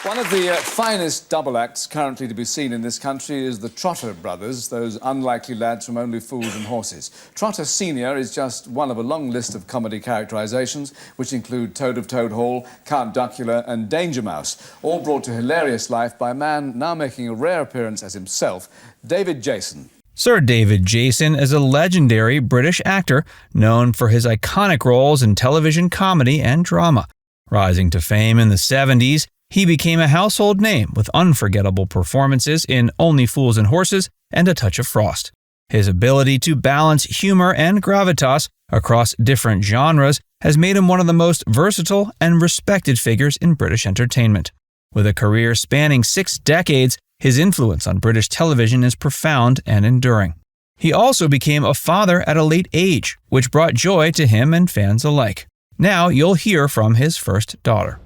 One of the finest double acts currently to be seen in this country is the Trotter brothers, those unlikely lads from Only Fools and Horses. Trotter Senior is just one of a long list of comedy characterisations, which include Toad of Toad Hall, Count Duckula and Danger Mouse, all brought to hilarious life by a man now making a rare appearance as himself, David Jason. Sir David Jason is a legendary British actor known for his iconic roles in television comedy and drama. Rising to fame in the 70s, he became a household name with unforgettable performances in Only Fools and Horses and A Touch of Frost. His ability to balance humor and gravitas across different genres has made him one of the most versatile and respected figures in British entertainment. With a career spanning 6 decades, his influence on British television is profound and enduring. He also became a father at a late age, which brought joy to him and fans alike. Now you'll hear from his first daughter.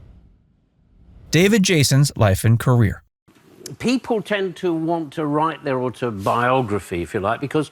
David Jason's life and career. People tend to want to write their autobiography, if you like, because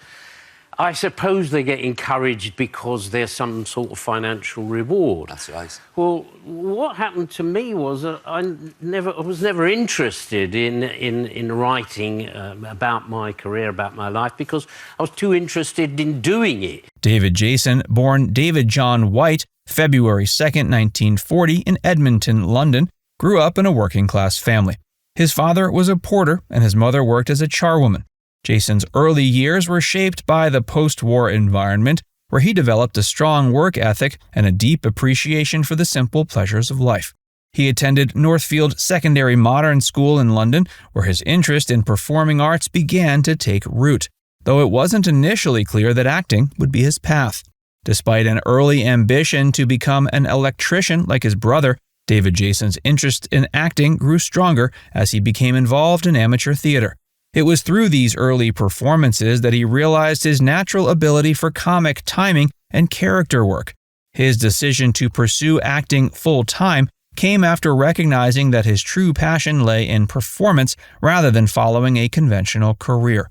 I suppose they get encouraged because there's some sort of financial reward. That's right. Well, what happened to me was I was never interested in writing about my career, about my life, because I was too interested in doing it. David Jason, born David John White, February 2nd, 1940, in Edmonton, London, grew up in a working-class family. His father was a porter and his mother worked as a charwoman. Jason's early years were shaped by the post-war environment, where he developed a strong work ethic and a deep appreciation for the simple pleasures of life. He attended Northfield Secondary Modern School in London, where his interest in performing arts began to take root, though it wasn't initially clear that acting would be his path. Despite an early ambition to become an electrician like his brother, David Jason's interest in acting grew stronger as he became involved in amateur theater. It was through these early performances that he realized his natural ability for comic timing and character work. His decision to pursue acting full-time came after recognizing that his true passion lay in performance rather than following a conventional career.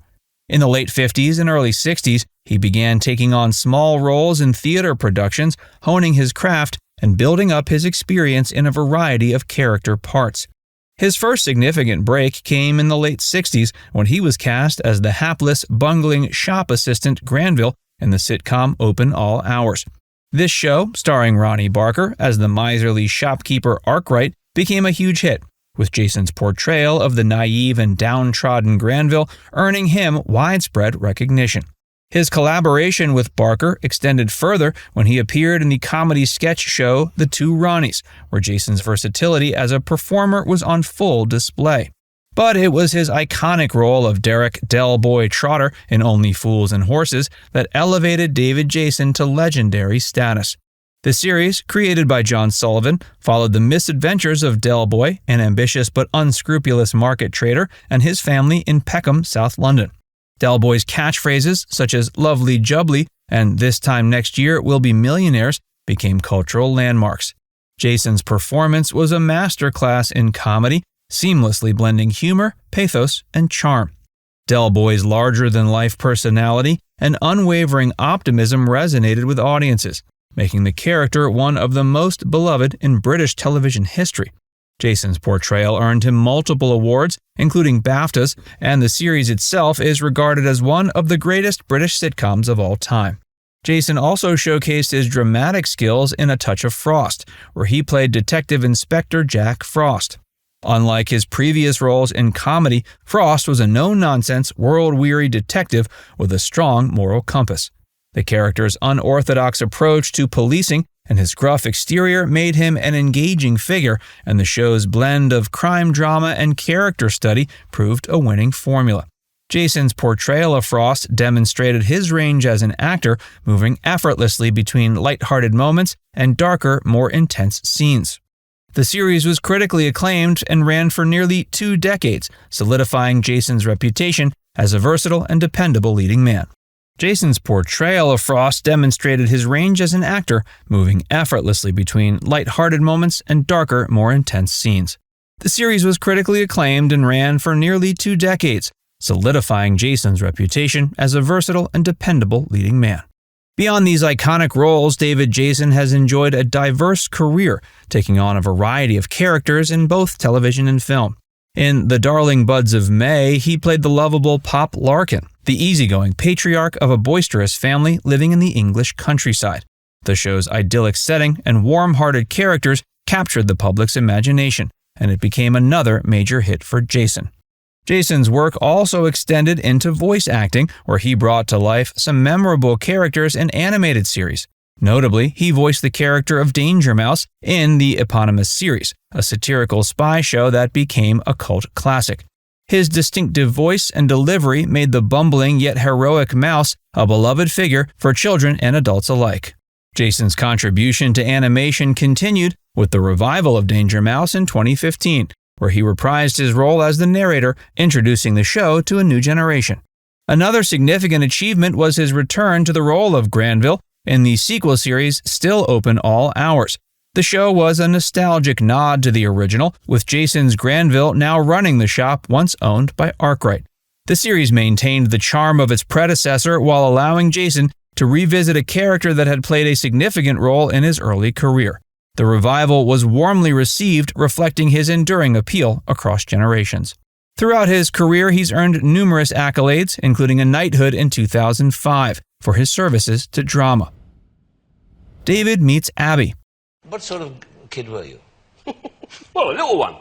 In the late 50s and early 60s, he began taking on small roles in theater productions, honing his craft and building up his experience in a variety of character parts. His first significant break came in the late 60s when he was cast as the hapless, bungling shop assistant Granville in the sitcom Open All Hours. This show, starring Ronnie Barker as the miserly shopkeeper Arkwright, became a huge hit, with Jason's portrayal of the naive and downtrodden Granville earning him widespread recognition. His collaboration with Barker extended further when he appeared in the comedy sketch show The Two Ronnies, where Jason's versatility as a performer was on full display. But it was his iconic role of Derek Del Boy Trotter in Only Fools and Horses that elevated David Jason to legendary status. The series, created by John Sullivan, followed the misadventures of Del Boy, an ambitious but unscrupulous market trader, and his family in Peckham, South London. Del Boy's catchphrases, such as "lovely jubbly" and "this time next year we'll be millionaires," became cultural landmarks. Jason's performance was a masterclass in comedy, seamlessly blending humor, pathos, and charm. Del Boy's larger-than-life personality and unwavering optimism resonated with audiences, making the character one of the most beloved in British television history. Jason's portrayal earned him multiple awards, including BAFTAs, and the series itself is regarded as one of the greatest British sitcoms of all time. Jason also showcased his dramatic skills in A Touch of Frost, where he played Detective Inspector Jack Frost. Unlike his previous roles in comedy, Frost was a no-nonsense, world-weary detective with a strong moral compass. The character's unorthodox approach to policing and his gruff exterior made him an engaging figure, and the show's blend of crime drama and character study proved a winning formula. Jason's portrayal of Frost demonstrated his range as an actor, moving effortlessly between lighthearted moments and darker, more intense scenes. The series was critically acclaimed and ran for nearly 2 decades, solidifying Jason's reputation as a versatile and dependable leading man. Jason's portrayal of Frost demonstrated his range as an actor, moving effortlessly between lighthearted moments and darker, more intense scenes. The series was critically acclaimed and ran for nearly 2 decades, solidifying Jason's reputation as a versatile and dependable leading man. Beyond these iconic roles, David Jason has enjoyed a diverse career, taking on a variety of characters in both television and film. In The Darling Buds of May, he played the lovable Pop Larkin, the easygoing patriarch of a boisterous family living in the English countryside. The show's idyllic setting and warm-hearted characters captured the public's imagination, and it became another major hit for Jason. Jason's work also extended into voice acting, where he brought to life some memorable characters in animated series. Notably, he voiced the character of Danger Mouse in the eponymous series, a satirical spy show that became a cult classic. His distinctive voice and delivery made the bumbling yet heroic mouse a beloved figure for children and adults alike. Jason's contribution to animation continued with the revival of Danger Mouse in 2015, where he reprised his role as the narrator, introducing the show to a new generation. Another significant achievement was his return to the role of Granville in the sequel series Still Open All Hours. The show was a nostalgic nod to the original, with Jason's Granville now running the shop once owned by Arkwright. The series maintained the charm of its predecessor while allowing Jason to revisit a character that had played a significant role in his early career. The revival was warmly received, reflecting his enduring appeal across generations. Throughout his career, he's earned numerous accolades, including a knighthood in 2005 for his services to drama. David Meets Abi. What sort of kid were you? Well, a little one.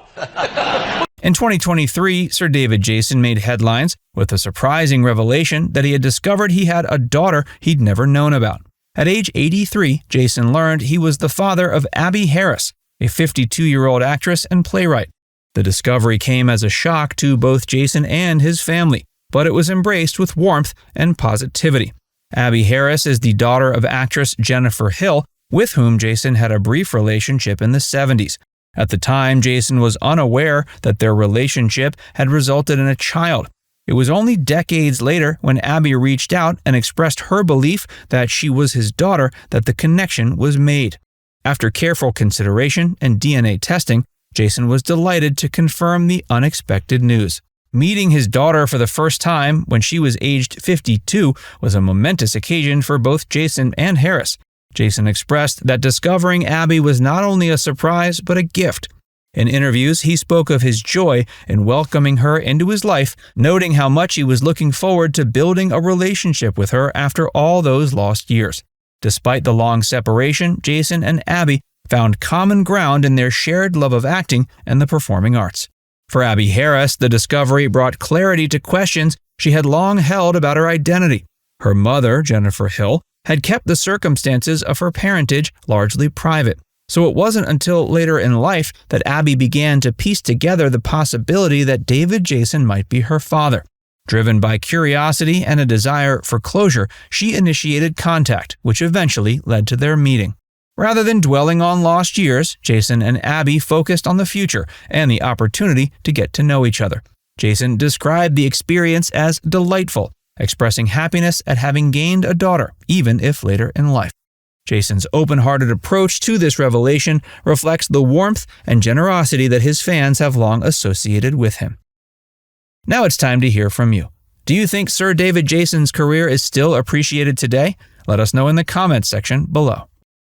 In 2023, Sir David Jason made headlines with a surprising revelation that he had discovered he had a daughter he'd never known about. At age 83, Jason learned he was the father of Abi Harris, a 52-year-old actress and playwright. The discovery came as a shock to both Jason and his family, but it was embraced with warmth and positivity. Abi Harris is the daughter of actress Jennifer Hill, with whom Jason had a brief relationship in the 70s. At the time, Jason was unaware that their relationship had resulted in a child. It was only decades later, when Abi reached out and expressed her belief that she was his daughter, that the connection was made. After careful consideration and DNA testing, Jason was delighted to confirm the unexpected news. Meeting his daughter for the first time when she was aged 52 was a momentous occasion for both Jason and Harris. Jason expressed that discovering Abi was not only a surprise, but a gift. In interviews, he spoke of his joy in welcoming her into his life, noting how much he was looking forward to building a relationship with her after all those lost years. Despite the long separation, Jason and Abi found common ground in their shared love of acting and the performing arts. For Abi Harris, the discovery brought clarity to questions she had long held about her identity. Her mother, Jennifer Hill, had kept the circumstances of her parentage largely private. So it wasn't until later in life that Abi began to piece together the possibility that David Jason might be her father. Driven by curiosity and a desire for closure, she initiated contact, which eventually led to their meeting. Rather than dwelling on lost years, Jason and Abi focused on the future and the opportunity to get to know each other. Jason described the experience as delightful, expressing happiness at having gained a daughter, even if later in life. Jason's open-hearted approach to this revelation reflects the warmth and generosity that his fans have long associated with him. Now it's time to hear from you. Do you think Sir David Jason's career is still appreciated today? Let us know in the comments section below.